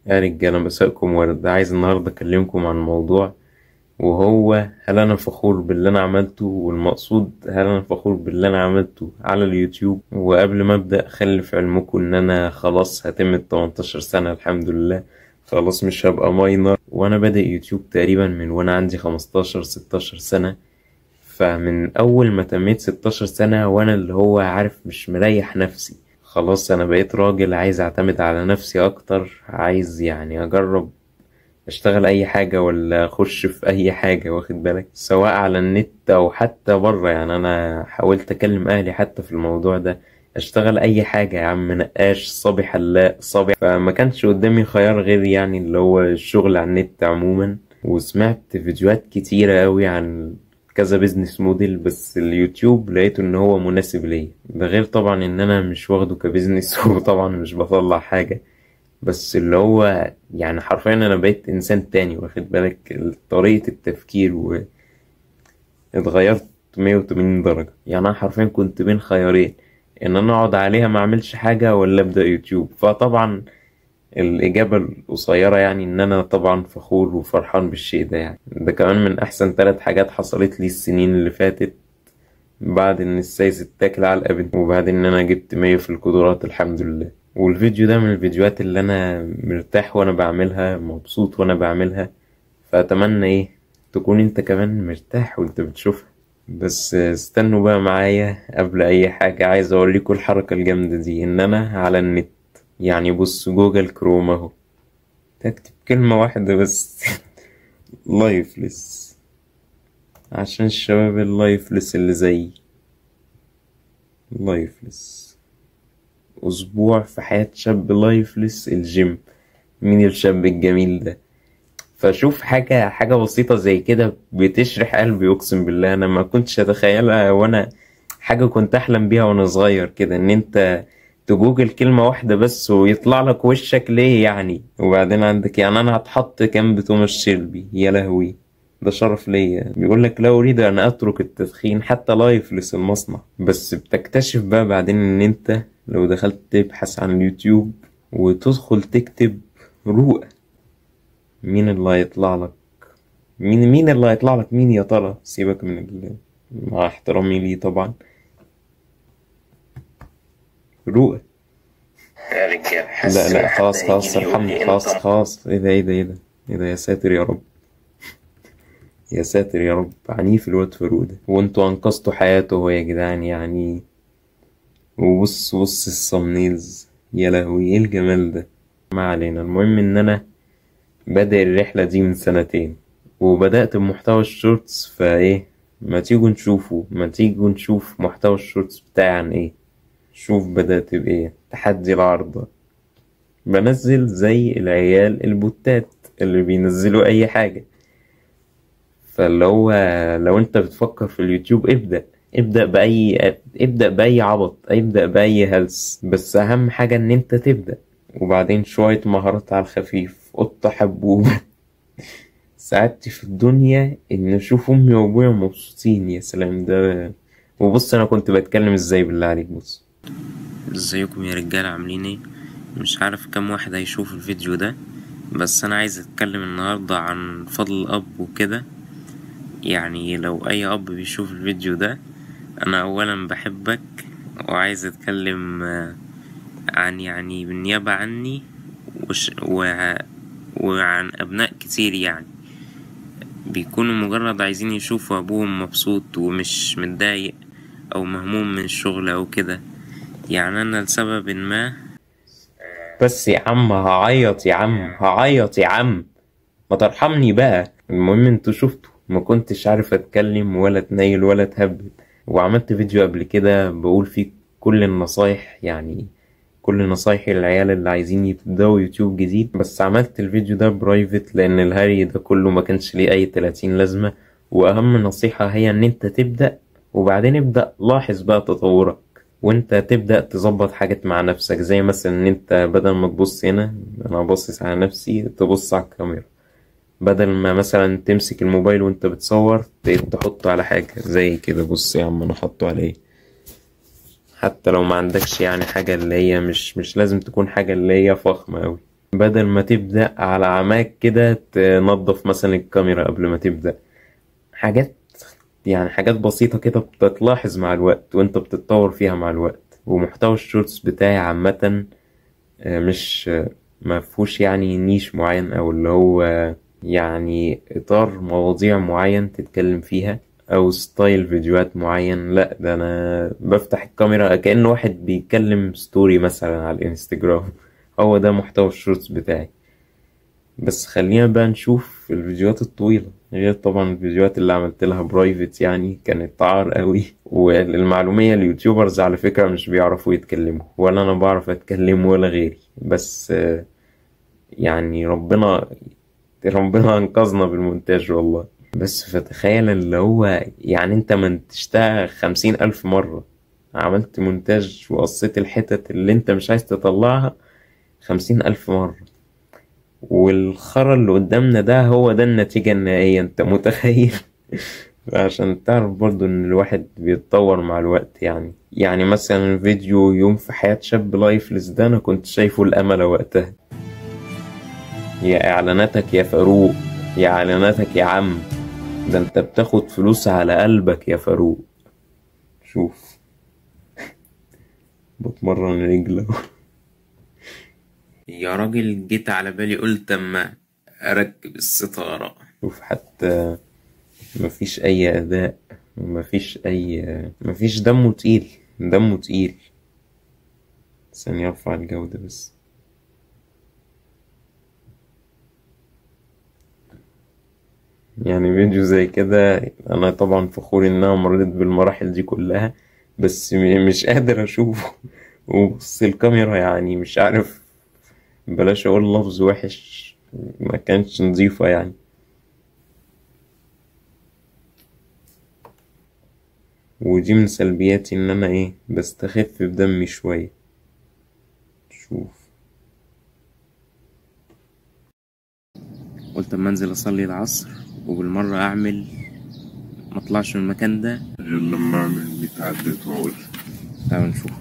يا رجالة مساءكم ورد. عايز النهاردة أكلمكم عن موضوع، وهو هل أنا فخور باللي أنا عملته؟ والمقصود هل أنا فخور باللي أنا عملته على اليوتيوب؟ وقبل ما أبدأ خلي في علمكم إن أنا خلاص هتم 18 سنة الحمد لله، خلاص مش هبقى ماينر. وأنا بادئ يوتيوب تقريبا من وأنا عندي 15-16 سنة، فمن أول ما تميت 16 سنة وأنا اللي هو عارف مش مريح نفسي. خلاص أنا بقيت راجل عايز أعتمد على نفسي أكتر، عايز يعني أجرب أشتغل أي حاجة ولا أخش في أي حاجة، واخد بالك، سواء على النت أو حتى بره. يعني أنا حاولت أكلم أهلي حتى في الموضوع ده، أشتغل أي حاجة يا عم، نقاش، صبي حلاق، صبي. فما كانش قدامي خيار غير يعني اللي هو الشغل على النت عموما. وسمعت فيديوهات كتيرة أوي عن كذا بيزنس موديل، بس اليوتيوب لقيته ان هو مناسب ليا. ده غير طبعا ان انا مش واخده كبزنس وطبعا مش بطلع حاجة، بس اللي هو يعني حرفيا انا بقيت انسان تاني، واخد بالك، طريقة التفكير واتغيرت 180 درجة. يعني انا حرفيا كنت بين خيارين، ان انا اقعد عليها ما اعملش حاجة ولا ابدأ يوتيوب. فطبعا الإجابة القصيرة يعني إن أنا طبعا فخور وفرحان بالشيء ده. يعني ده كمان من أحسن 3 حاجات حصلت لي السنين اللي فاتت، بعد إن السايس اتاكل على الأبد، وبعد إن أنا جبت 100 في القدرات الحمد لله. والفيديو ده من الفيديوهات اللي أنا مرتاح وأنا بعملها، مبسوط وأنا بعملها. فأتمنى تكون أنت كمان مرتاح وأنت بتشوفها. بس استنوا بقى معايا، قبل أي حاجة عايز أوريكم الحركة الجامدة دي. إن أنا على النت، يعني بص جوجل كروم اهو، تكتب كلمة واحدة بس لايفلس، عشان الشباب اللايفلس اللي زي لايفلس. أسبوع في حياة شاب لايفلس، الجيم. مين الشاب الجميل ده؟ فشوف حاجة بسيطة زي كده بتشرح قلبي، أقسم بالله أنا ما كنتش أتخيلها، وأنا حاجة كنت أحلم بيها وأنا صغير كده، إن أنت تجوجل كلمة واحدة بس ويطلع لك وشك ليه يعني. وبعدين عندك يعني أنا هتحط جنب توماس شيلبي، يا لهوي ده شرف ليا. بيقول لك لا أريد أن أترك التدخين حتى لا يفلس المصنع. بس بتكتشف بقى بعدين إن أنت لو دخلت تبحث عن اليوتيوب وتدخل تكتب رؤى، مين اللي هيطلع لك؟ مين اللي هيطلع لك؟ مين يا ترى؟ سيبك من مع احترامي ليه طبعا، رؤى. يا رجال لا حاسس ان لا حد خلاص هيجي خلاص لي يقول ارحمني، لي خلاص انت. خلاص. ايه ده يا ساتر يا رب، يا ساتر يا رب. عنيف الواد فاروق ده، وانتوا انقذتوا حياته هو يا جدعان يعني. وبص بص الصمنيلز، يا لهوي ايه الجمال ده. ما علينا، المهم ان انا بادئ الرحلة دي من 2 سنين، وبدأت بمحتوى الشورتس. ما تيجوا نشوف محتوى الشورتس بتاعي عن ايه. شوف بدأت بإيه، تحدي العرض. بنزل زي العيال البوتات اللي بينزلوا أي حاجة. فاللي هو لو انت بتفكر في اليوتيوب، ابدأ بأي عبط، ابدأ بأي هلس، بس أهم حاجة إن انت تبدأ. وبعدين شوية مهارات على الخفيف، قطة حبوبة. سعادتي في الدنيا إن أشوف أمي وأبويا مبسوطين، يا سلام ده. وبص أنا كنت بتكلم إزاي بالله عليك، بص. ازيكم يا رجالة، عاملين ايه؟ مش عارف كم واحد هيشوف الفيديو ده، بس أنا عايز أتكلم النهاردة عن فضل الأب وكده. يعني لو أي أب بيشوف الفيديو ده، أنا أولا بحبك، وعايز أتكلم عن يعني بالنيابة عني وعن أبناء كتير، يعني بيكونوا مجرد عايزين يشوفوا أبوهم مبسوط ومش متضايق أو مهموم من الشغل أو كده. يعني أنا لسبب ما، بس يا عم هعيط، يا عم هعيط، يا عم ما ترحمني بقى. المهم انتوا شفتوا ما كنتش عارف اتكلم ولا اتنيل ولا اتهبل، وعملت فيديو قبل كده بقول فيه كل النصايح، يعني كل نصايح العيال اللي عايزين يبدأوا يوتيوب جديد. بس عملت الفيديو ده برايفت لان الهري ده كله ما كانش ليه اي 30 لازمة. واهم نصيحة هي ان انت تبدأ، وبعدين ابدأ لاحظ بقى تطورك، وانت تبدأ تظبط حاجات مع نفسك. زي مثلا ان انت بدل ما تبص هنا، انا باصص على نفسي، تبص على الكاميرا. بدل ما مثلا تمسك الموبايل وانت بتصور تحطه على حاجة زي كده. بص يا عم انا حطه على ايه. حتى لو ما عندكش يعني حاجة اللي هي مش لازم تكون حاجة اللي هي فخمة اوي، بدل ما تبدأ على عماك كده تنظف مثلا الكاميرا قبل ما تبدأ. حاجات يعني حاجات بسيطة كده بتتلاحظ مع الوقت وانت بتتطور فيها مع الوقت. ومحتوى الشورتس بتاعي عامة مش مفهوش يعني نيش معين او اللي هو يعني اطار مواضيع معين تتكلم فيها او ستايل فيديوهات معين. لا، ده انا بفتح الكاميرا كأنه واحد بيتكلم ستوري مثلا على الانستجرام. هو ده محتوى الشورتس بتاعي. بس خلينا بقى نشوف الفيديوهات الطويلة، غير طبعا الفيديوهات اللي عملت لها برايفت يعني كانت عار قوي. والمعلومية اليوتيوبرز على فكرة مش بيعرفوا يتكلموا، ولا انا بعرف اتكلم ولا غيري. بس يعني ربنا انقذنا بالمونتاج والله. بس فتخيل اللي هو يعني انت من تشتغل 50,000 مرة عملت مونتاج وقصيت الحتت اللي انت مش عايز تطلعها 50,000 مرة، والخرا اللي قدامنا ده هو ده النتيجة النهائية. انت متخيل؟ عشان تعرف برضو ان الواحد بيتطور مع الوقت. يعني مثلا فيديو يوم في حياة شاب لايفلس ده انا كنت شايفه الامل وقتها. يا اعلاناتك يا فاروق، يا اعلاناتك يا عم، ده انت بتاخد فلوس على قلبك يا فاروق. شوف، بتمرن رجله. يا راجل جيت على بالي قلت اما اركب الستارة. شوف، حتى مفيش اي اداء، مفيش دمه تقيل. دمه تقيل. ثانية ارفع الجودة بس. يعني فيديو زي كده انا طبعا فخور ان انا مريت بالمراحل دي كلها، بس مش قادر اشوفه. وبص الكاميرا يعني مش عارف، بلاش اقول لفظ وحش، ما كانش نظيفة يعني. ودي من سلبياتي ان انا بستخف بدمي شوية. شوف، قلت اما انزل اصلي العصر وبالمرة اعمل مطلعش من المكان ده غير لما اعمل 100 عدة واقول. تعالوا نشوف.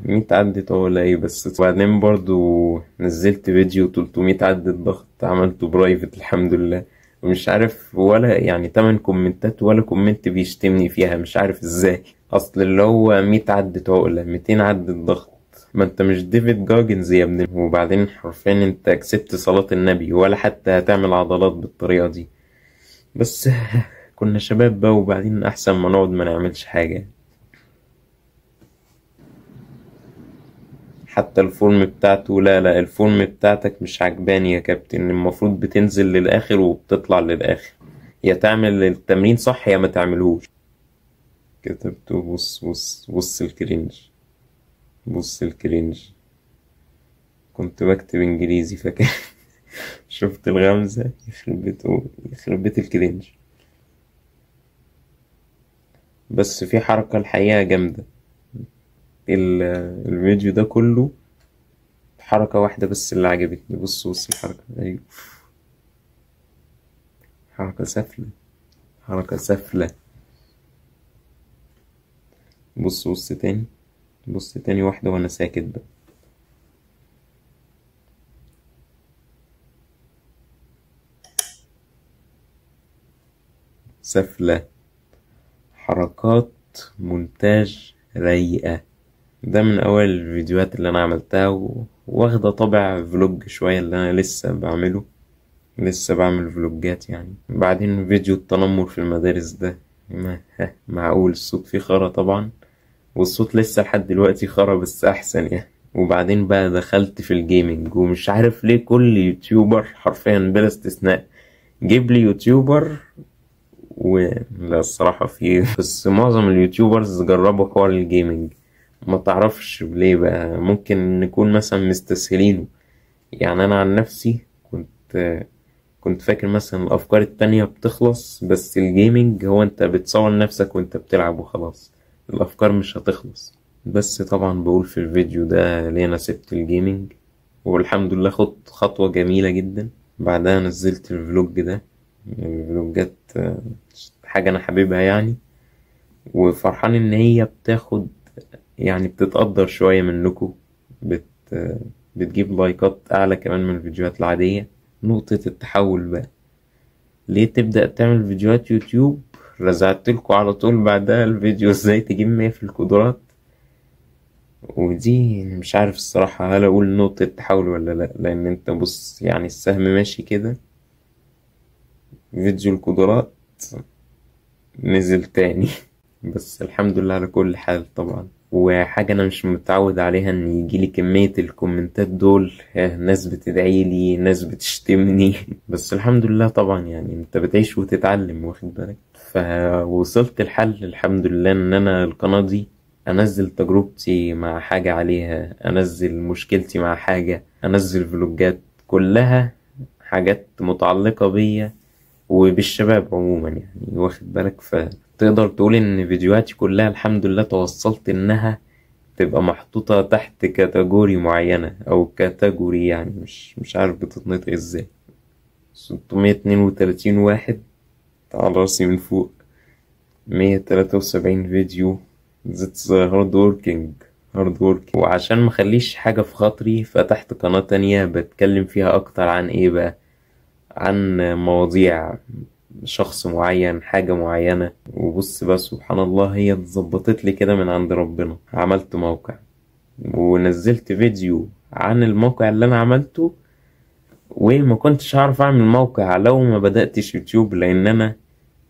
100 عدت ولا ايه بس. وبعدين برضو نزلت فيديو 300 عدة ضغط، عملته برايفت الحمد لله. ومش عارف ولا يعني 8 كومنتات ولا كومنت بيشتمني فيها، مش عارف ازاي. اصل اللي هو 100 عدة عقلة 200 عدة ضغط، ما انت مش ديفيد جاجنز يا ابني. وبعدين حرفيا انت كسبت صلاة النبي، ولا حتى هتعمل عضلات بالطريقة دي. بس كنا شباب بقى، وبعدين احسن ما نقعد ما نعملش حاجة. حتى الفورم بتاعته، لا الفورم بتاعتك مش عجباني يا كابتن. المفروض بتنزل للآخر وبتطلع للآخر. يا تعمل التمرين صح يا ما تعملهوش. كتبته. بص بص بص الكرنج. بص الكرنج. كنت بكتب انجليزي فاكر. شفت الغمزة؟ يخرب بيت الكرنج. بس في حركة الحقيقة جامدة. الفيديو ده كله حركة واحدة بس اللي عجبتني. بص بص الحركة، أيوه، حركة سافلة، حركة سافلة. بص بص تاني، بص تاني واحدة وأنا ساكت بقى. سافلة. حركات مونتاج رايقة. ده من أول الفيديوهات اللي أنا عملتها واخدة طابع فلوج شوية، اللي أنا لسه بعمله. لسه بعمل فلوجات يعني. بعدين فيديو التنمر في المدارس ده، معقول الصوت فيه خرا طبعا، والصوت لسه لحد دلوقتي خرا بس أحسن يعني. وبعدين بقى دخلت في الجيمنج، ومش عارف ليه كل يوتيوبر حرفيا بلا استثناء جيب لي يوتيوبر لا الصراحة في بس معظم اليوتيوبرز جربوا حوار الجيمنج. ما تعرفش ليه بقى، ممكن نكون مثلا مستسهلينه. يعني أنا عن نفسي كنت فاكر مثلا الأفكار التانية بتخلص، بس الجيمنج هو أنت بتصور نفسك وأنت بتلعب وخلاص، الأفكار مش هتخلص. بس طبعا بقول في الفيديو ده ليه أنا سبت الجيمنج، والحمد لله خدت خطوة جميلة جدا. بعدها نزلت الفلوج ده. الفلوجات حاجة أنا حاببها يعني، وفرحان إن هي بتاخد يعني بتتقدر شوية منكم. بتجيب لايكات اعلى كمان من الفيديوهات العادية. نقطة التحول بقى، ليه تبدأ تعمل فيديوهات يوتيوب؟ رزعتلكوا على طول بعدها الفيديو ازاي تجيب 100 في القدرات. ودي مش عارف الصراحة هل اقول نقطة تحول ولا لا، لان انت بص يعني السهم ماشي كده، فيديو القدرات نزل تاني. بس الحمد لله على كل حال طبعا. وحاجة انا مش متعود عليها ان يجيلي كمية الكومنتات دول، ناس بتدعيلي، ناس بتشتمني. بس الحمد لله طبعا، يعني انت بتعيش وتتعلم واخد بالك. فوصلت الحل الحمد لله ان انا القناة دي انزل تجربتي مع حاجة عليها، انزل مشكلتي مع حاجة، انزل فلوجات كلها حاجات متعلقة بيا وبالشباب عموما يعني واخد بالك. فتقدر تقول ان فيديوهاتي كلها الحمد لله توصلت انها تبقى محطوطة تحت كاتيجوري معينة او كاتيجوري، يعني مش عارف بتتنطق ازاي. 632 واحد على راسي من فوق، 173 فيديو. That's hard working. وعشان مخليش حاجة في خاطري فتحت قناة تانية بتكلم فيها اكتر عن ايه بقى، عن مواضيع شخص معين، حاجة معينة. وبص بقى سبحان الله، هي اتظبطت لي كده من عند ربنا. عملت موقع ونزلت فيديو عن الموقع اللي انا عملته، وما كنتش هعرف اعمل موقع لو ما بدأتش يوتيوب، لان انا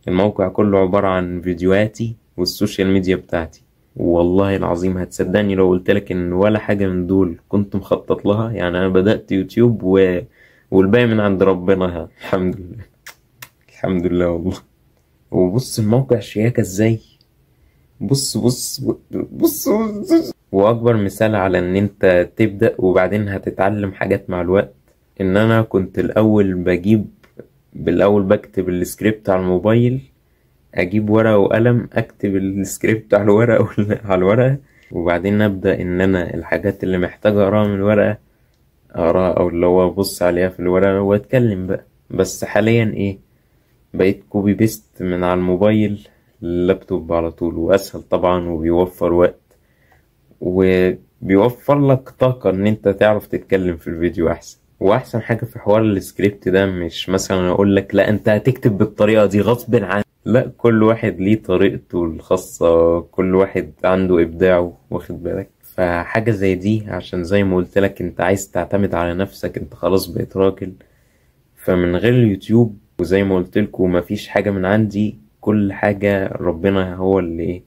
الموقع كله عبارة عن فيديوهاتي والسوشيال ميديا بتاعتي. والله العظيم هتصدقني لو قلتلك ان ولا حاجة من دول كنت مخطط لها. يعني انا بدأت يوتيوب والباقي من عند ربنا. الحمد لله الحمد لله والله. وبص الموقع شياكة ازاي، بص. واكبر مثال على ان انت تبدأ وبعدين هتتعلم حاجات مع الوقت، ان انا كنت بالاول بكتب السكريبت على الموبايل، اجيب ورقة وقلم اكتب السكريبت على الورقة، وبعدين ابدأ ان انا الحاجات اللي محتاج اقراها من الورقة اقراها، او اللي هو ابص عليها في الورقة واتكلم بقى. بس حاليا ايه، بقيت كوبي بيست من على الموبايل اللابتوب على طول، واسهل طبعا وبيوفر وقت وبيوفر لك طاقة ان انت تعرف تتكلم في الفيديو احسن. واحسن حاجة في حوار السكريبت ده مش مثلا اقول لك لا انت هتكتب بالطريقة دي غصب عنك، لا، كل واحد ليه طريقته الخاصة، كل واحد عنده ابداعه واخد بالك. فحاجة زي دي عشان زي ما قلت لك انت عايز تعتمد على نفسك، انت خلاص بقيت راجل. فمن غير اليوتيوب وزي ما قلت لكم مفيش حاجة من عندي، كل حاجة ربنا هو اللي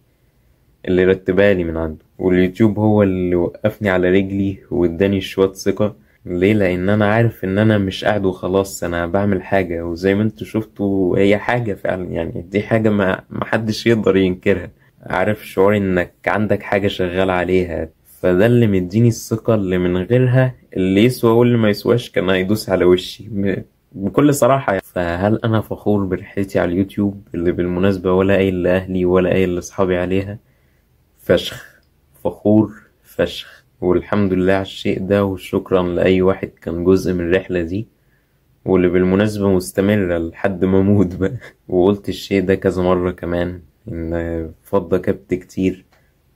رتبها لي من عنده. واليوتيوب هو اللي وقفني على رجلي واداني شوية ثقة. ليه؟ لان انا عارف ان انا مش قاعد وخلاص، انا بعمل حاجة، وزي ما انتوا شفتوا هي حاجة فعلا، يعني دي حاجة ما حدش يقدر ينكرها. عارف شعور انك عندك حاجة شغال عليها، فده اللي مديني الثقة اللي من غيرها اللي يسوى واللي ما يسواش كان هيدوس على وشي بكل صراحة يعني. فهل أنا فخور برحلتي على اليوتيوب اللي بالمناسبة ولا قايل لأهلي ولا قايل لأصحابي عليها؟ فشخ، فخور فشخ. والحمد لله على الشيء ده، وشكرا لأي واحد كان جزء من الرحلة دي، واللي بالمناسبة مستمرة لحد ما أموت بقى. وقلت الشيء ده كذا مرة كمان، إن فضة كبت كتير،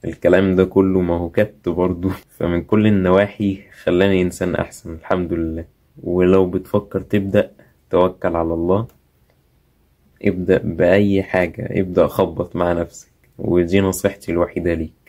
الكلام ده كله ما هو كبت برضو. فمن كل النواحي خلاني إنسان أحسن الحمد لله. ولو بتفكر تبدأ، توكل على الله، ابدأ بأي حاجة، ابدأ خبط مع نفسك، ودي نصيحتي الوحيدة ليك.